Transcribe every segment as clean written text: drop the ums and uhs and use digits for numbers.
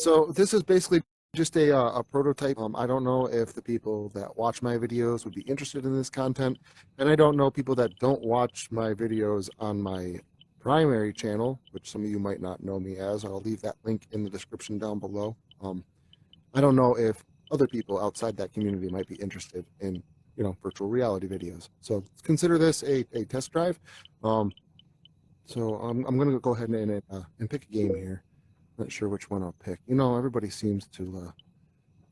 So this is basically just a prototype. I don't know if the people that watch my videos would be interested in this content, and I don't know people that don't watch my videos on my primary channel, which some of you might not know me as. I'll leave that link in the description down below. I don't know if other people outside that community might be interested in, virtual reality videos. So consider this a test drive. So I'm going to go ahead and pick a game here. Not sure which one I'll pick. Everybody seems to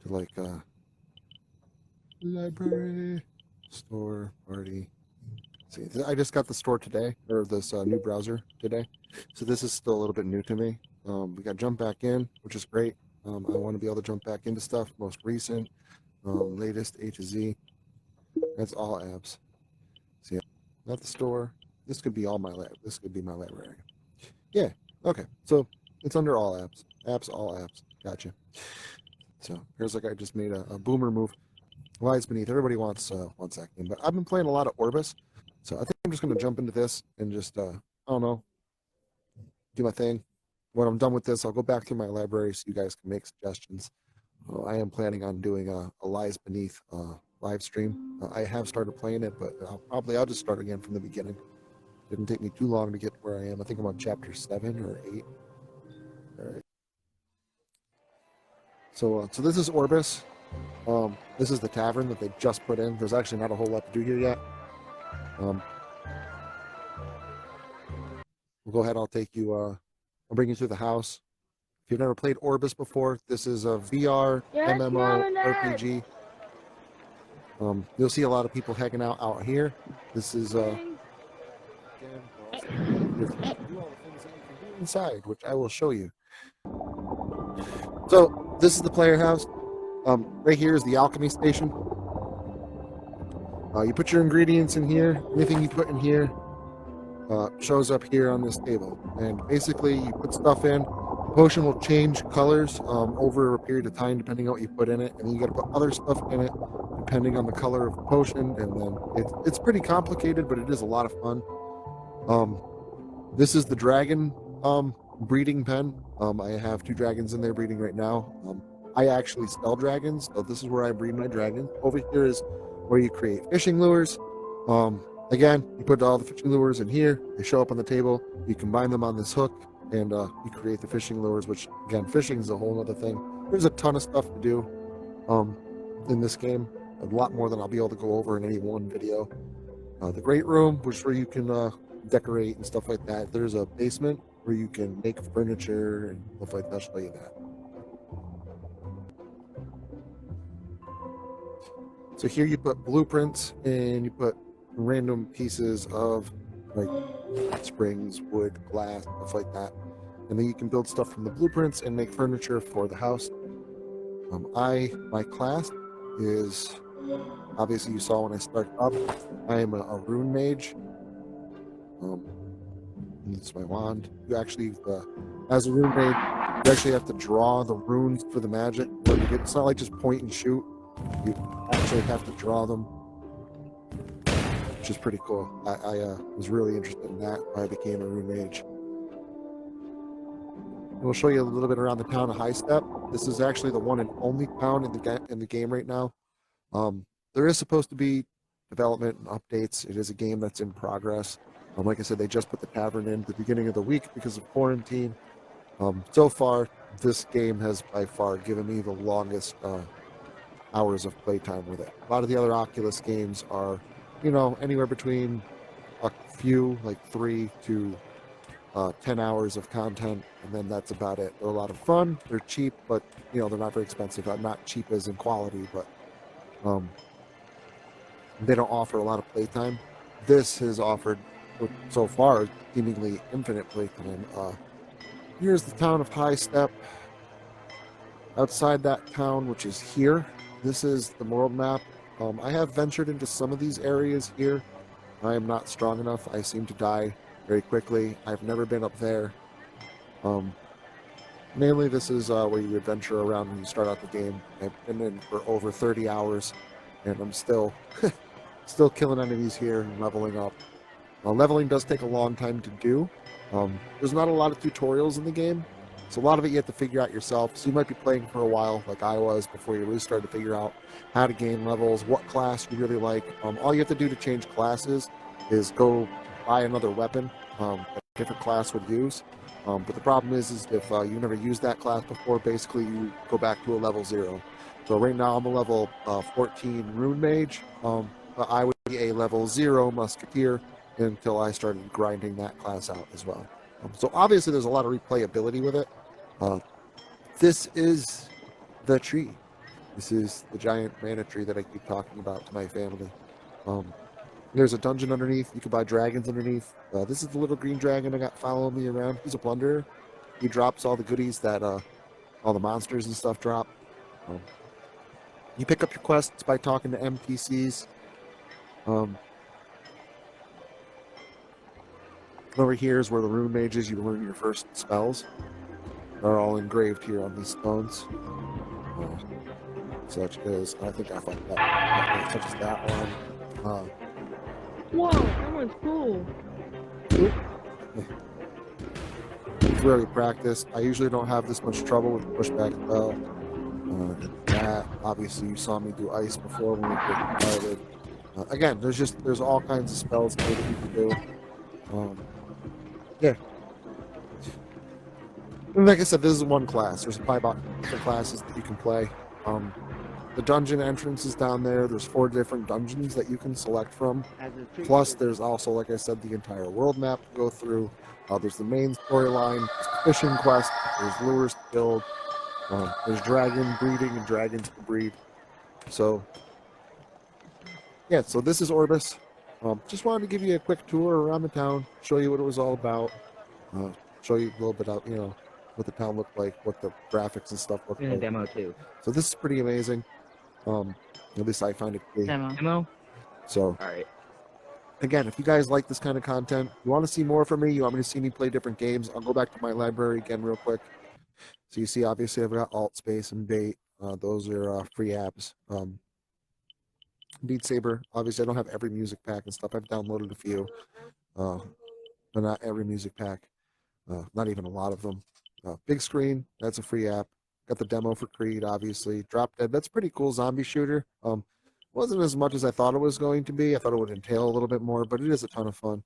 like library, store, party. See, I just got the store today, or this new browser today. So this is still a little bit new to me. We got jump back in, which is great. I want to be able to jump back into stuff. Most recent, latest A to Z. That's all apps. See, not the store. This could be all my lab. This could be my library. Yeah. Okay. So it's under all apps. Apps, all apps. Gotcha. So here's like I just made a boomer move. Lies beneath. Everybody wants that game, but I've been playing a lot of Orbus, so I think I'm just gonna jump into this and just I don't know, do my thing. When I'm done with this, I'll go back through my library so you guys can make suggestions. I am planning on doing a Lies Beneath live stream. I have started playing it, but I'll just start again from the beginning. Didn't take me too long to get where I am. I think I'm on chapter 7 or 8. All right. So this is Orbus. This is the tavern that they just put in. There's actually not a whole lot to do here yet. We'll go ahead. I'll take you. I'll bring you through the house. If you've never played Orbus before, this is a VR MMO RPG. You'll see a lot of people hanging out here. This is inside, which I will show you. So this is the player house. Right here is the alchemy station. You put your ingredients in here. Anything you put in here shows up here on this table. And basically, you put stuff in. The potion will change colors over a period of time depending on what you put in it. And then you got to put other stuff in it depending on the color of the potion. And then it's pretty complicated, but it is a lot of fun. This is the dragon breeding pen. I have 2 dragons in there breeding right now. I actually sell dragons, so this is where I breed my dragon. Over here is where you create fishing lures. Again, you put all the fishing lures in here. They show up on the table. You combine them on this hook, and you create the fishing lures, which, again, fishing is a whole other thing. There's a ton of stuff to do in this game. A lot more than I'll be able to go over in any one video. The great room, which is where you can decorate and stuff like that. There's a basement where you can make furniture and stuff like that. I'll show you that. So here you put blueprints and you put random pieces of like springs, wood, glass, stuff like that. And then you can build stuff from the blueprints and make furniture for the house. My class is, obviously you saw when I started up, I am a rune mage. It's my wand. You actually, as a rune mage, you actually have to draw the runes for the magic. It's not like just point and shoot. You actually have to draw them, which is pretty cool. I was really interested in that when I became a rune mage. We'll show you a little bit around the town of High Step. This is actually the one and only town in the game right now. There is supposed to be development and updates. It is a game that's in progress. Like I said, they just put the tavern in at the beginning of the week because of quarantine. So far, this game has by far given me the longest hours of playtime with it. A lot of the other Oculus games are, anywhere between a few, like 3 to 10 hours of content, and then that's about it. They're a lot of fun. They're cheap, but they're not very expensive. Not cheap as in quality, but they don't offer a lot of playtime. This has offered so far seemingly infinite playtime. Here's the town of High Step. Outside that town, which is here, this is the world map. I have ventured into some of these areas here. I am not strong enough. I seem to die very quickly. I've never been up there. Mainly this is where you adventure around when you start out the game. I've been in for over 30 hours, and I'm still killing enemies here and leveling up. Leveling does take a long time to do. There's not a lot of tutorials in the game. So a lot of it you have to figure out yourself. So you might be playing for a while, like I was, before you really started to figure out how to gain levels, what class you really like. All you have to do to change classes is go buy another weapon that a different class would use. But the problem is if you never used that class before, basically you go back to a level 0. So right now I'm a level 14 Rune Mage, but I would be a level 0 Musketeer until I started grinding that class out as well. So obviously there's a lot of replayability with it. This is the tree. This is the giant mana tree that I keep talking about to my family. There's a dungeon underneath. You can buy dragons underneath. This is the little green dragon I got following me around. He's a plunderer. He drops all the goodies that all the monsters and stuff drop. You pick up your quests by talking to NPCs. Over here is where the rune mages, you learn your first spells. They're all engraved here on these stones. Such as, I think I fucked that. Such as that one. Whoa, that one's cool. It's really practiced. I usually don't have this much trouble with pushback spell. That, obviously, you saw me do ice before when we started. Again, there's all kinds of spells that you can do. Yeah. And like I said, this is one class. There's probably about different classes that you can play. The dungeon entrance is down there. There's 4 different dungeons that you can select from. Plus, there's also, like I said, the entire world map to go through. There's the main storyline, fishing quest, there's lures to build, there's dragon breeding and dragons to breed. So, yeah, so this is Orbus. Just wanted to give you a quick tour around the town, show you what it was all about, show you a little bit of, what the town looked like, what the graphics and stuff looked like. Demo too. So this is pretty amazing. At least I find it to be. Demo. So, All right. again, if you guys like this kind of content, you want to see more from me, you want me to see me play different games, I'll go back to my library again real quick. So you see, obviously, I've got Alt Space and Bait. Those are free apps. Beat Saber, obviously, I don't have every music pack and stuff. I've downloaded a few, but not every music pack. Not even a lot of them. Big Screen, that's a free app. Got the demo for Creed, obviously. Drop Dead, that's a pretty cool zombie shooter. Wasn't as much as I thought it was going to be. I thought it would entail a little bit more, but it is a ton of fun.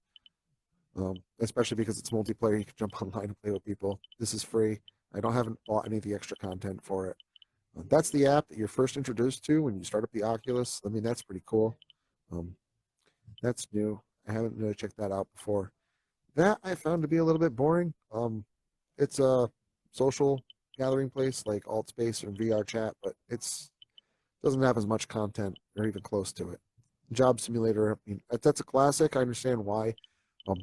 Especially because it's multiplayer, you can jump online and play with people. This is free. I haven't bought any of the extra content for it. That's the app that you're first introduced to when you start up the Oculus. I mean, that's pretty cool. That's new. I haven't really checked that out before. That I found to be a little bit boring. It's a social gathering place like AltSpace or VR Chat, but it's doesn't have as much content or even close to it. Job Simulator, I mean, that's a classic. I understand why.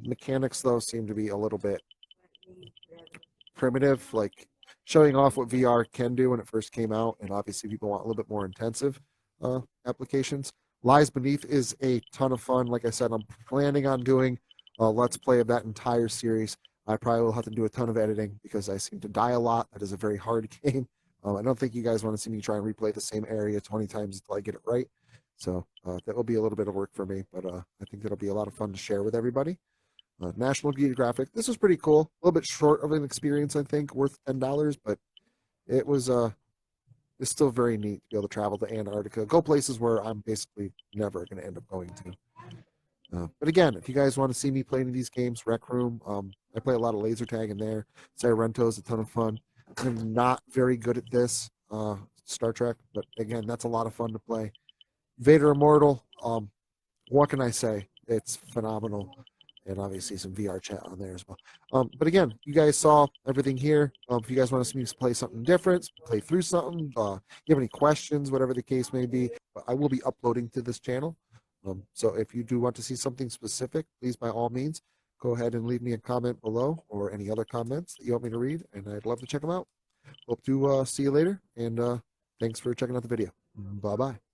Mechanics, though, seem to be a little bit primitive, like showing off what VR can do when it first came out, and obviously people want a little bit more intensive applications. Lies Beneath is a ton of fun. Like I said, I'm planning on doing a Let's Play of that entire series. I probably will have to do a ton of editing because I seem to die a lot. That is a very hard game. I don't think you guys want to see me try and replay the same area 20 times until I get it right. So that will be a little bit of work for me, but I think it'll be a lot of fun to share with everybody. National Geographic. This was pretty cool. A little bit short of an experience, I think, worth $10, but it was it's still very neat to be able to travel to Antarctica, go places where I'm basically never going to end up going to. But again, if you guys want to see me play any of these games, Rec Room, I play a lot of laser tag in there. Sorrento is a ton of fun. I'm not very good at this, Star Trek, but again, that's a lot of fun to play. Vader Immortal, what can I say? It's phenomenal. And obviously some VR chat on there as well. But again, you guys saw everything here. If you guys want to see me play something different, play through something, you have any questions, whatever the case may be, I will be uploading to this channel. So if you do want to see something specific, please, by all means, go ahead and leave me a comment below or any other comments that you want me to read, and I'd love to check them out. Hope to see you later, and thanks for checking out the video. Bye-bye.